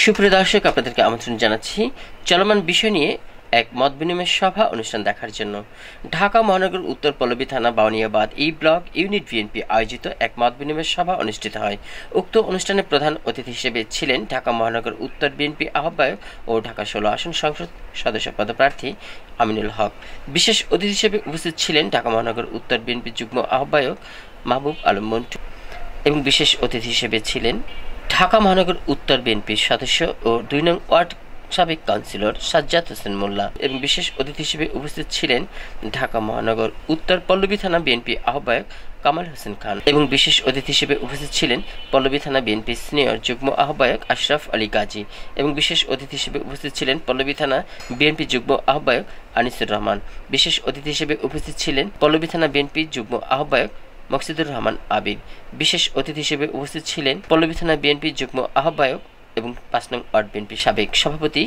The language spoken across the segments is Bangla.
সুপ্রিয় দর্শক, আপনাদেরকে আমন্ত্রণ জানাচ্ছি চলমান বিষয় নিয়ে এক মত বিনিময় সভা অনুষ্ঠান দেখার জন্য। ঢাকা মহানগর উত্তর পল্লবী থানা Bauniabad E block unit BNP আয়োজিত এক মত বিনিময় সভা অনুষ্ঠিত হয়। উক্ত অনুষ্ঠানে প্রধান অতিথি হিসেবে ছিলেন ঢাকা মহানগর উত্তর বিএনপি আহ্বায়ক ও ঢাকা 16 আসন সংসদ সদস্য পদপ্রার্থী আমিনুল হক। বিশেষ অতিথি হিসেবে উপস্থিত ছিলেন ঢাকা মহানগর উত্তর বিএনপি যুগ্ম আহ্বায়ক মাহবুব আলম মন্টু এবং বিশেষ অতিথি হিসেবে ছিলেন ঢাকা মহানগর উত্তর বিএনপির সদস্য ও 2 নং ওয়ার্ড সাবেক কাউন্সিলর সাজ্জাদ হোসেন মোল্লা এবং বিশেষ অতিথি হিসেবে উপস্থিত ছিলেন ঢাকা মহানগর উত্তর পল্লবী থানা বিএনপি আহ্বায়ক কামাল হোসেন খান এবং বিশেষ অতিথি হিসেবে উপস্থিত ছিলেন পল্লবী থানা বিএনপি সিনিয়র যুগ্ম আহ্বায়ক আশরাফ আলী গাজী এবং বিশেষ অতিথি হিসেবে উপস্থিত ছিলেন পল্লবী থানা বিএনপি যুগ্ম আহ্বায়ক আনিসুর রহমান। বিশেষ অতিথি হিসেবে উপস্থিত ছিলেন পল্লবী থানা বিএনপি যুগ্ম আহ্বায়ক মকসুদুর রহমান আবিদ। বিশেষ অতিথি হিসেবে উপস্থিত ছিলেন পল্লবী থানা বিএনপি যুগ্ম আহ্বায়ক এবং 5 নং ওয়ার্ড বিএনপি সাবেক সভাপতি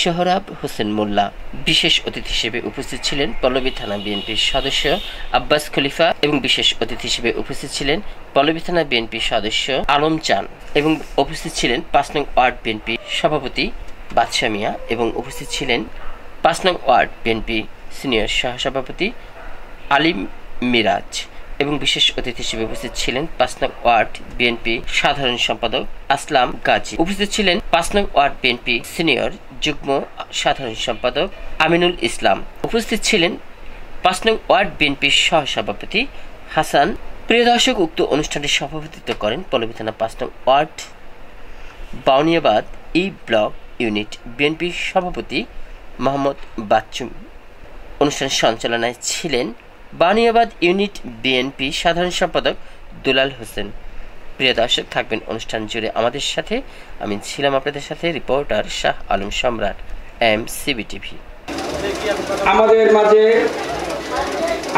সোহরাব হোসেন মোল্লা। বিশেষ অতিথি হিসেবে উপস্থিত ছিলেন পল্লবী থানা বিএনপির সদস্য আব্বাস খলিফা এবং বিশেষ অতিথি হিসেবে উপস্থিত ছিলেন পল্লবী থানা বিএনপির সদস্য আলম চান এবং উপস্থিত ছিলেন 5 নং ওয়ার্ড বিএনপি সভাপতি বাদশা মিয়া এবং উপস্থিত ছিলেন 5 নং ওয়ার্ড বিএনপি সিনিয়র সহসভাপতি আলিম মিরাজ এবং বিশেষ অতিথি হিসেবে উপস্থিত ছিলেন 5 নং ওয়ার্ড বিএনপি সাধারণ সম্পাদক আসলাম গাজী। উপস্থিত ছিলেন 5 নং ওয়ার্ড বিএনপি সিনিয়র যুগ্ম সাধারণ সম্পাদক আমিনুল ইসলাম। উপস্থিত ছিলেন 5 নং ওয়ার্ড বিএনপির সহসভাপতি হাসান। প্রিয় দর্শক, উক্ত অনুষ্ঠানে সভাপতিত্ব করেন পল্লবী থানা 5 নং ward Bauniabad E block unit বিএনপির সভাপতি মোহাম্মদ বাচ্চু। অনুষ্ঠানের সঞ্চালনায় ছিলেন বানিয়াবাদ ইউনিট বিএনপি সাধারণ সম্পাদক দুলাল হোসেন। প্রিয় দর্শক, থাকবেন অনুষ্ঠান জুড়ে আমাদের সাথে। আমি ছিলাম আপনাদের সাথে রিপোর্টার শাহ আলম সম্রাট, MCBTV। আমাদের মাঝে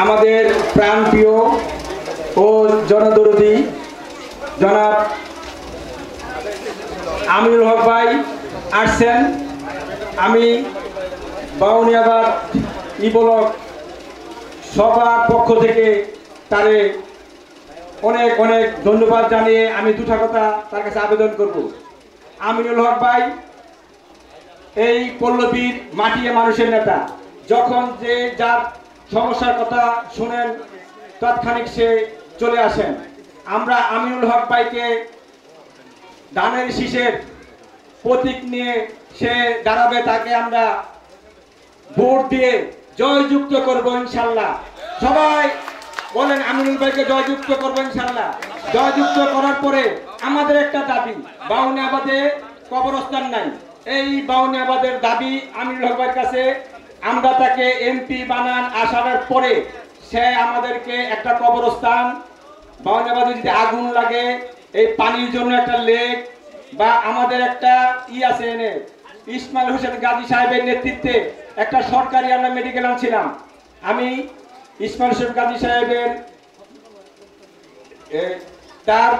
আমাদের প্রাণপ্রিয় ও জনদরদী জনাব আমিনুল হক ভাই আসছেন। আমি বাউনিয়াবাদ ই ব্লক সবার পক্ষ থেকে তারে অনেক অনেক ধন্যবাদ জানিয়ে আমি দুটা কথা তার কাছে আবেদন করব। আমিনুল হক ভাই এই পল্লবীর মাটিয়ে মানুষের নেতা। যখন যে যার সমস্যার কথা শুনেন তৎক্ষণিক সে চলে আসেন। আমরা আমিনুল হক ভাইকে ধানের শীষের প্রতীক নিয়ে সে দাঁড়াবে, তাকে আমরা ভোট দিয়ে জয়যুক্ত করবো ইনশাল্লাহ। সবাই বলেন আমিনুল ভাইকে জয়যুক্ত করবো ইনশাল্লাহ। জয়যুক্ত করার পরে আমাদের একটা দাবি, বাউনিয়াবাদে কবরস্থান নাই। এই বাউনিয়াবাদের দাবি আমিনুল হক ভাইয়ের কাছে, আমরা তাকে MP বানান আসার পরে সে আমাদেরকে একটা কবরস্থান, বাউনিয়াবাদে যদি আগুন লাগে এই পানির জন্য একটা লেক বা আমাদের একটা আছে এনে ইসমাইল হোসেন গাজী সাহেবের নেতৃত্বে একটা সরকারি আমরা মেডিকেল আনছিলাম। আমি ইসমাইল হোসেন গাজী সাহেবের তার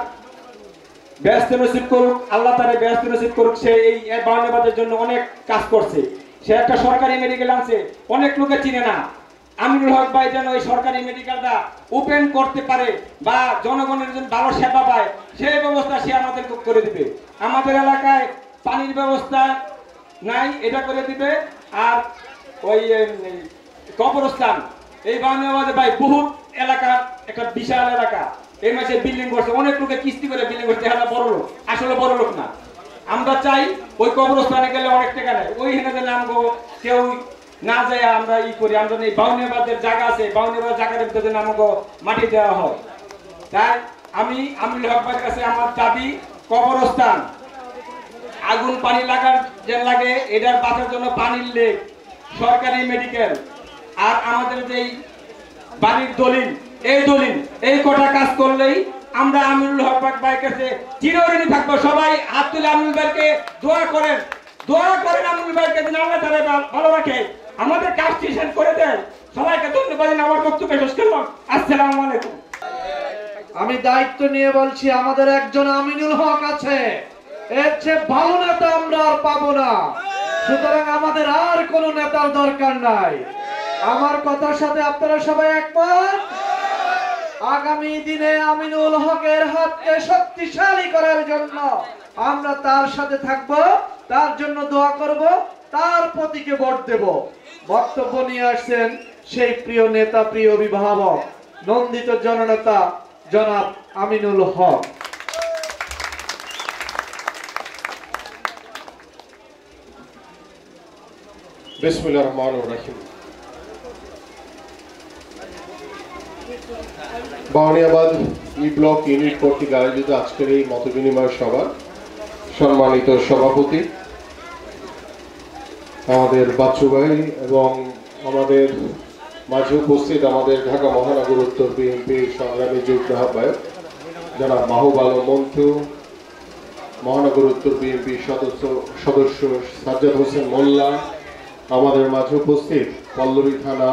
ব্যস্ত নসিব করুক, আল্লাহ তারে ব্যস্ত নসিব করুক। সে এই বাউনিয়াবাদের জন্য অনেক কাজ করছে। সে একটা সরকারি মেডিকেল আনছে, অনেক লোকে চিনে না। আমিনুল হক ভাই যেন এই সরকারি মেডিকেলটা ওপেন করতে পারে বা জনগণের জন্য ভালো সেবা পায়, সেই ব্যবস্থা সে আমাদের করে দিবে। আমাদের এলাকায় পানির ব্যবস্থা নাই, এটা করে দিবে। আর ওই কবরস্থান এই বাউনিয়াবাদে ভাই বহুত এলাকা, একটা বিশাল এলাকা। এই মাসে বিল্ডিং করছে, অনেক লোকে কিস্তি করে বিল্ডিং করছে, এরা বড় লোক, আসলে বড় লোক না। আমরা চাই ওই কবরস্থানে গেলে অনেক টাকা নেয়, ওই হেনে নামবো কেউ না যায় আমরা ই করি। আমরা এই বাউনিয়াবাদের জায়গা আছে, বাউনিয়াবাদ জায়গার ভিতরে নামগো মাটি দেওয়া হয়। তাই আমি আমিনুল হক ভাইয়ের কাছে আমার দাবি, কবরস্থান, আগুন পানি লাগার যে লাগে এটার বাঁচার জন্য পানির লেক, সরকারি মেডিকেল, আর আমাদের যেই বাড়ির দলিল, এই দলিল, এই কটা কাজ করলেই আমরা আমিনুল হক ভাইয়ের কাছে চিরঋণী থাকবো। সবাই হাত তুলে আমিনুল ভাইকে দোয়া করেন, দোয়া করেন আমিনুল ভাইকে যেন আল্লাহ তাআলা ভালো রাখে, আমাদের কাজ শেষ করে দেন। সবাইকে ধন্যবাদ। আমার বক্তব্য শেষ করলাম। আসসালামু আলাইকুম। আমি দায়িত্ব নিয়ে বলছি, আমাদের একজন আমিনুল হক আছে, এর চেয়ে ভালো নেতা আমরা আর পাবো না। সুতরাং আমাদের আর কোনো নেতার দরকার নাই। আমার কথার সাথে আপনারা সবাই একমত? আগামী দিনে আমিনুল হকের হাতকে শক্তিশালী করার জন্য আমরা তার সাথে থাকবো। তার জন্য দোয়া করব, তার প্রতীকে ভোট দেব। বক্তব্য নিয়ে আসছেন সেই প্রিয় নেতা, প্রিয় অভিভাবক, নন্দিত জননেতা জনাব আমিনুল হক। বিসমিল্লাহির রহমানির রহিম। বাউনিয়াবাদ ই ব্লক ইউনিট কর্তৃক আয়োজিত আজকের এই মতবিনিময় সভা সম্মানিত সভাপতি আমাদের বাচ্চু ভাই এবং আমাদের মাঝে উপস্থিত আমাদের ঢাকা মহানগর উত্তর বিএনপির সংগ্রামী যুগ্ম আহ্বায়ক জনাব মাহবুব আলম মন্টু, মহানগর উত্তর বিএনপির সদস্য সাজ্জাদ হোসেন মোল্লা, আমাদের মাঝে উপস্থিত পল্লবী থানা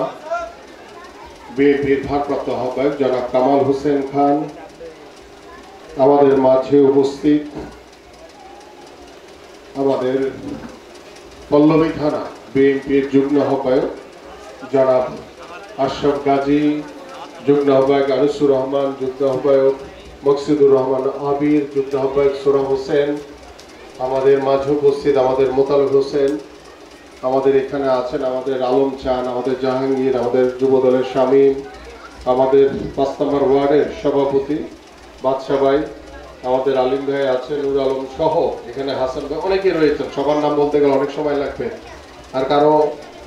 বিএনপির ভারপ্রাপ্ত আহ্বায়ক জনাব কামাল হোসেন খান, আমাদের মাঝে উপস্থিত আমাদের পল্লবী থানা বিএনপির যুগ্ম আহ্বায়ক জনাব আশরাফ গাজী, যুগ্ম আহ্বায়ক আনিসুর রহমান, যুগ্ম আহ্বায়ক মকসুদুর রহমান আবির, যুগ্ম আহ্বায়ক সোরা হোসেন, আমাদের মাঝে উপস্থিত আমাদের মোতালেব হোসেন, আমাদের এখানে আছেন আমাদের আলম চান, আমাদের জাহাঙ্গীর, আমাদের যুবদলের শামীম, আমাদের 5 নম্বর ওয়ার্ডের সভাপতি বাদশা ভাই, আমাদের আলিম ভাই আছেন, নূর আলম সহ এখানে হাসান ভাই, অনেকে রয়েছেন। সবার নাম বলতে গেলে অনেক সময় লাগবে, আর কারো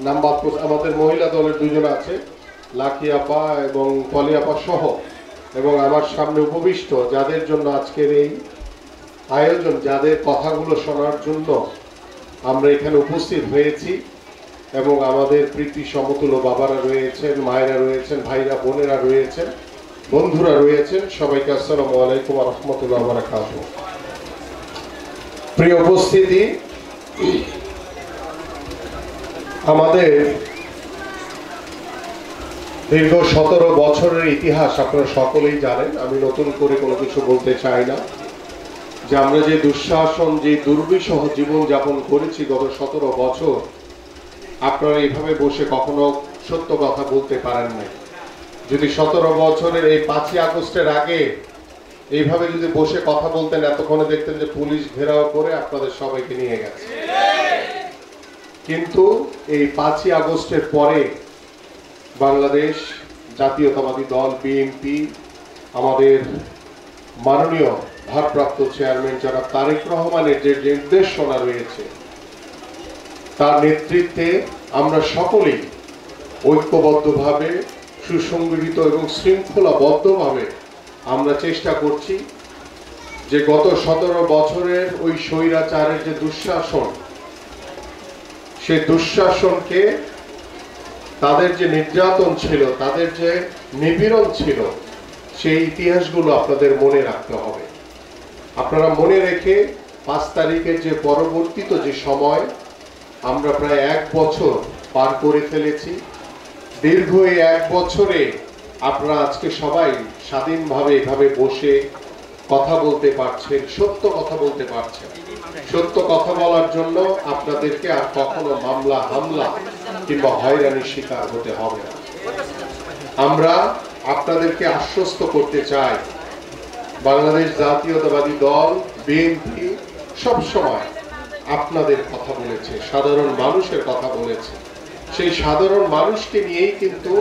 নাম বাদ। আমাদের মহিলা দলের 2 জন আছে, লাকি আপা এবং পলি আপা সহ, এবং আমার সামনে উপবিষ্ট যাদের জন্য আজকের এই আয়োজন, যাদের কথাগুলো শোনার জন্য আমরা এখানে উপস্থিত হয়েছি, এবং আমাদের প্রীতি সমতুল্য বাবারা রয়েছেন, মায়েরা রয়েছেন, ভাইরা বোনেরা রয়েছেন, বন্ধুরা রয়েছেন, সবাইকে আসসালামু আলাইকুম ওয়া রাহমাতুল্লাহি ওয়া বারাকাতুহু। প্রিয় উপস্থিতি, আমাদের দীর্ঘ 17 বছরের ইতিহাস আপনারা সকলেই জানেন, আমি নতুন করে কোনো কিছু বলতে চাই না। যে আমরা যে দুঃশাসন, যে দুর্বিষহ জীবন যাপন করেছি গত 17 বছর, আপনারা এইভাবে বসে কখনো সত্য কথা বলতে পারেন না। যদি 17 বছরের এই 5ই আগস্টের আগে এইভাবে যদি বসে কথা বলতেন, এতক্ষণে দেখতেন যে পুলিশ ঘেরাও করে আপনাদের সবাইকে নিয়ে গেছে। কিন্তু এই 5ই আগস্টের পরে বাংলাদেশ জাতীয়তাবাদী দল বিএনপি, আমাদের মাননীয় ভারপ্রাপ্ত চেয়ারম্যান জনাব তারেক রহমানের যে নির্দেশনা রয়েছে, তার নেতৃত্বে আমরা সকলেই ঐক্যবদ্ধভাবে, সুসংগঠিত এবং শৃঙ্খলাবদ্ধভাবে আমরা চেষ্টা করছি যে গত 17 বছরের ওই স্বৈরাচারের যে দুঃশাসন, সেই দুঃশাসনকে, তাদের যে নির্যাতন ছিল, তাদের যে নিপীড়ন ছিল, সেই ইতিহাসগুলো আপনাদের মনে রাখতে হবে। আপনারা মনে রেখে 5 তারিখের যে পরবর্তীত যে সময়, আমরা প্রায় 1 বছর পার করে ফেলেছি। দীর্ঘ এই 1 বছরে আপনারা আজকে সবাই স্বাধীনভাবে এভাবে বসে কথা বলতে পারছেন, সত্য কথা বলতে পারছেন। সত্য কথা বলার জন্য আপনাদেরকে আর কখনো মামলা, হামলা কিংবা হয়রানির শিকার হতে হবে না। আমরা আপনাদেরকে আশ্বস্ত করতে চাই, বাংলাদেশ জাতীয়তাবাদী দল বিএনপি সবসময় আপনাদের কথা বলেছে, সাধারণ মানুষের কথা বলেছে। সেই সাধারণ মানুষকে নিয়েই কিন্তু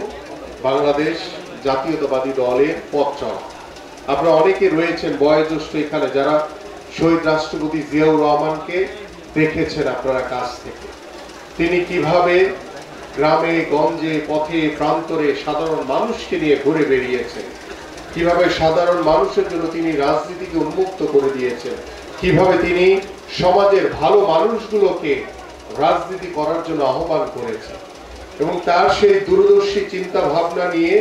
বাংলাদেশ জাতীয়তাবাদী দলের পথ চলা। আপনারা অনেকে রয়েছেন বয়োজ্যেষ্ঠ এখানে, যারা শহীদ রাষ্ট্রপতি জিয়াউর রহমানকে দেখেছেন আপনারা কাছ থেকে। তিনি কিভাবে গ্রামে গঞ্জে, পথে প্রান্তরে সাধারণ মানুষকে নিয়ে ঘুরে বেরিয়েছেন, কিভাবে সাধারণ মানুষের জন্য তিনি রাজনীতিকে উন্মুক্ত করে দিয়েছেন, কিভাবে তিনি সমাজের ভালো মানুষগুলোকে রাজনীতি করার জন্য আহ্বান করেছেন, এবং তার সেই দূরদর্শী চিন্তা ভাবনা নিয়ে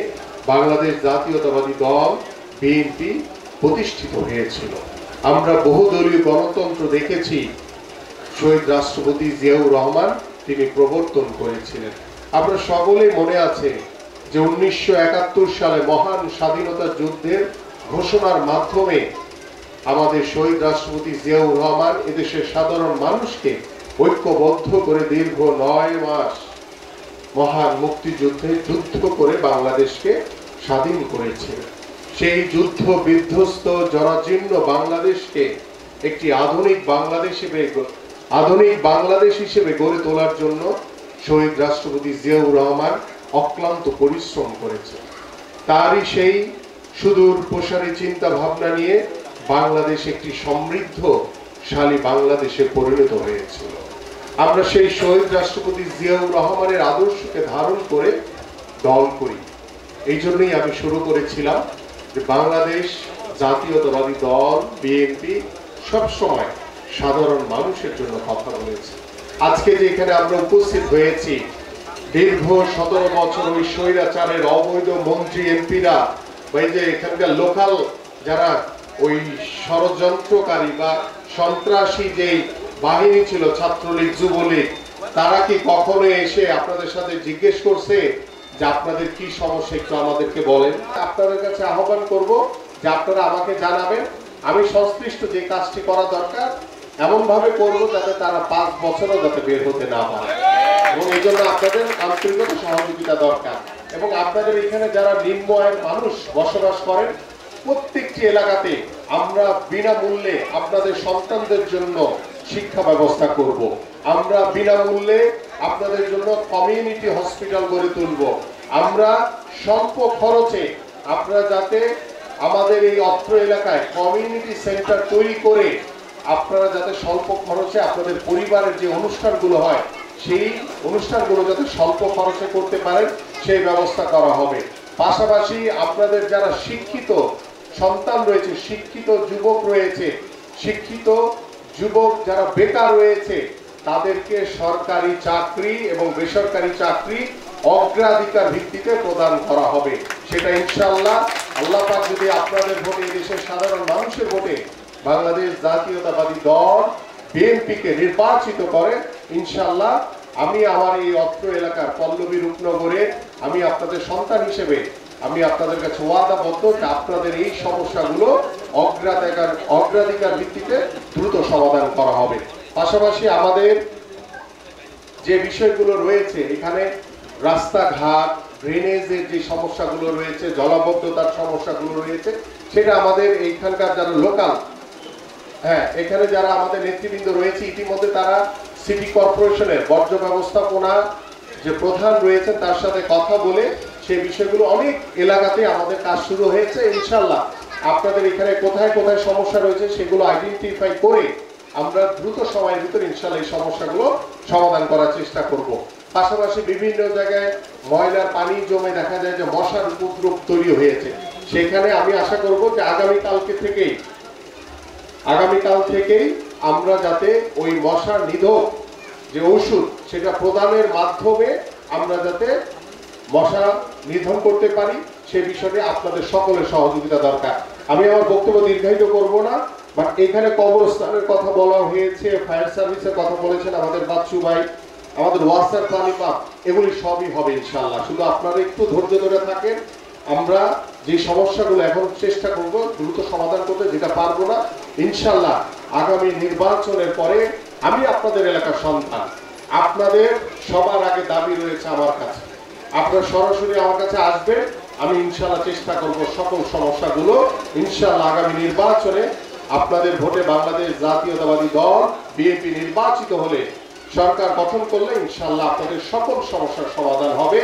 বাংলাদেশ জাতীয়তাবাদী দল বিএনপি প্রতিষ্ঠিত হয়েছিল। আমরা বহুদলীয় গণতন্ত্র দেখেছি, শহীদ রাষ্ট্রপতি জিয়াউর রহমান তিনি প্রবর্তন করেছিলেন। আপনার সকলেই মনে আছে যে 1971 সালে মহান স্বাধীনতা যুদ্ধের ঘোষণার মাধ্যমে আমাদের শহীদ রাষ্ট্রপতি জিয়াউর রহমান এদেশের সাধারণ মানুষকে ঐক্যবদ্ধ করে দীর্ঘ 9 মাস মহান মুক্তিযুদ্ধে যুদ্ধ করে বাংলাদেশকে স্বাধীন করেছিলেন। সেই যুদ্ধ বিধ্বস্ত জরাজীর্ণ বাংলাদেশকে একটি আধুনিক বাংলাদেশ হিসেবে আধুনিক বাংলাদেশ হিসেবে গড়ে তোলার জন্য শহীদ রাষ্ট্রপতি জিয়াউর রহমান অক্লান্ত পরিশ্রম করেছেন। তারই সেই সুদূর প্রসারী চিন্তা ভাবনা নিয়ে বাংলাদেশ একটি সমৃদ্ধশালী বাংলাদেশে পরিণত হয়েছিল। আমরা সেই শহীদ রাষ্ট্রপতি জিয়াউর রহমানের আদর্শকে ধারণ করে দল করি। এই জন্যই আমি শুরু করেছিলাম যে বাংলাদেশ জাতীয়তাবাদী দল বিএনপি সবসময় সাধারণ মানুষের জন্য কথা বলেছে। আজকে যে এখানে আমরা উপস্থিত হয়েছি, দীর্ঘ 17 বছর ওই স্বৈরাচারের অবৈধ মন্ত্রী এমপিরা বা এই যে এখানকার লোকাল যারা ওই ষড়যন্ত্রকারী বা সন্ত্রাসী যেই বাহিনী ছিল, ছাত্রলীগ যুবলীগ, তারা কি কখনো এসে আপনাদের সাথে জিজ্ঞেস করছে যে আপনাদের কি সমস্যা একটু আমাদেরকে বলেন? আপনাদের কাছে আহ্বান করব যে আপনারা আমাকে জানাবেন, আমি সংশ্লিষ্ট যে কাজটি করা দরকার এমন ভাবে করবো যাতে তারা 5 বছরও যাতে বের হতে না পারে। এবং এই জন্য আপনাদের আন্তরিকতা সহযোগিতা দরকার। এবং আপনাদের এখানে যারা নিম্ন আয়ের মানুষ বসবাস করেন, প্রত্যেকটি এলাকাতে আমরা বিনামূল্যে আপনাদের সন্তানদের জন্য শিক্ষা ব্যবস্থা করব। আমরা বিনামূল্যে আপনাদের জন্য কমিউনিটি হসপিটাল গড়ে তুলব। আমরা স্বল্প খরচে আপনারা যাতে আমাদের এই অত্র এলাকায় কমিউনিটি সেন্টার তৈরি করে আপনারা যাতে স্বল্প খরচে আপনাদের পরিবারের যে অনুষ্ঠানগুলো হয় সেই অনুষ্ঠানগুলো যাতে স্বল্প খরচে করতে পারেন সেই ব্যবস্থা করা হবে। পাশাপাশি আপনাদের যারা শিক্ষিত সন্তান রয়েছে, শিক্ষিত যুবক রয়েছে, শিক্ষিত যুবক যারা বেকার রয়েছে, তাদেরকে সরকারি চাকরি এবং বেসরকারি চাকরি অগ্রাধিকার ভিত্তিতে প্রদান করা হবে। সেটা ইনশাআল্লাহ আল্লাহ পাক যদি আপনাদের ভোটে, দেশের সাধারণ মানুষের ভোটে বাংলাদেশ জাতীয়তাবাদী দল বিএনপিকে নির্বাচিত করে, ইনশাআল্লাহ আমি আমার এই অত্র এলাকার পল্লবী রূপনগরে আমি আপনাদের সন্তান হিসেবে আমি আপনাদের কাছে ওয়াদাবদ্ধ যে আপনাদের এই সমস্যাগুলো অগ্রাধিকার ভিত্তিতে দ্রুত সমাধান করা হবে। পাশাপাশি আমাদের যে বিষয়গুলো রয়েছে এখানে রাস্তাঘাট, ড্রেনেজের যে সমস্যাগুলো রয়েছে, জলাবদ্ধতার সমস্যাগুলো রয়েছে, সেটা আমাদের এইখানকার যারা লোকাল এখানে যারা আমাদের নেতৃবৃন্দ রয়েছে ইতিমধ্যে তারা সিটি কর্পোরেশনের বর্জ্য ব্যবস্থাপনা যে প্রধান রয়েছেন তার সাথে কথা বলে সেই বিষয়গুলো অনেক এলাকাতে আমাদের কাজ শুরু হয়েছে। ইনশাআল্লাহ আপনাদের এখানে কোথায় কোথায় সমস্যা রয়েছে সেগুলো আইডেন্টিফাই করে আমরা দ্রুত সময়ের ভিতরে ইনশাআল্লাহ এই সমস্যাগুলো সমাধান করার চেষ্টা করব। পাশাপাশি বিভিন্ন জায়গায় ময়লার পানি জমে দেখা যায় যে মশার উপদ্রব তৈরি হয়েছে, সেখানে আমি আশা করব যে আগামীকাল থেকেই আমরা যাতে ওই মশা নিধক যে ওষুধ সেটা প্রদানের মাধ্যমে আমরা যাতে মশা নিধন করতে পারি সে বিষয়ে আপনাদের সকলের সহযোগিতা দরকার। আমি আমার বক্তব্য দীর্ঘায়িত করব না, বাট এখানে কবরস্থানের কথা বলা হয়েছে, ফায়ার সার্ভিসের কথা বলেছেন আমাদের বাচ্চু ভাই, আমাদের ওয়াসার পানি পাম্প, এগুলি সবই হবে ইনশাআল্লাহ। শুধু আপনারা একটু ধৈর্য ধরে থাকেন, আমরা যে সমস্যাগুলো এখন চেষ্টা করব দ্রুত সমাধান করতে, যেটা পারবো না ইনশাআল্লাহ আগামী নির্বাচনের পরে আমি আপনাদের এলাকার সন্তান, আপনাদের সবার আগে দাবি রয়েছে আমার কাছে, আপনারা সরাসরি আমার কাছে আসবেন, আমি ইনশাআল্লাহ চেষ্টা করব সকল সমস্যাগুলো ইনশাআল্লাহ আগামী নির্বাচনে আপনাদের ভোটে বাংলাদেশ জাতীয়তাবাদী দল বিএনপি নির্বাচিত হলে সরকার গঠন করলে ইনশাআল্লাহ আপনাদের সকল সমস্যার সমাধান হবে।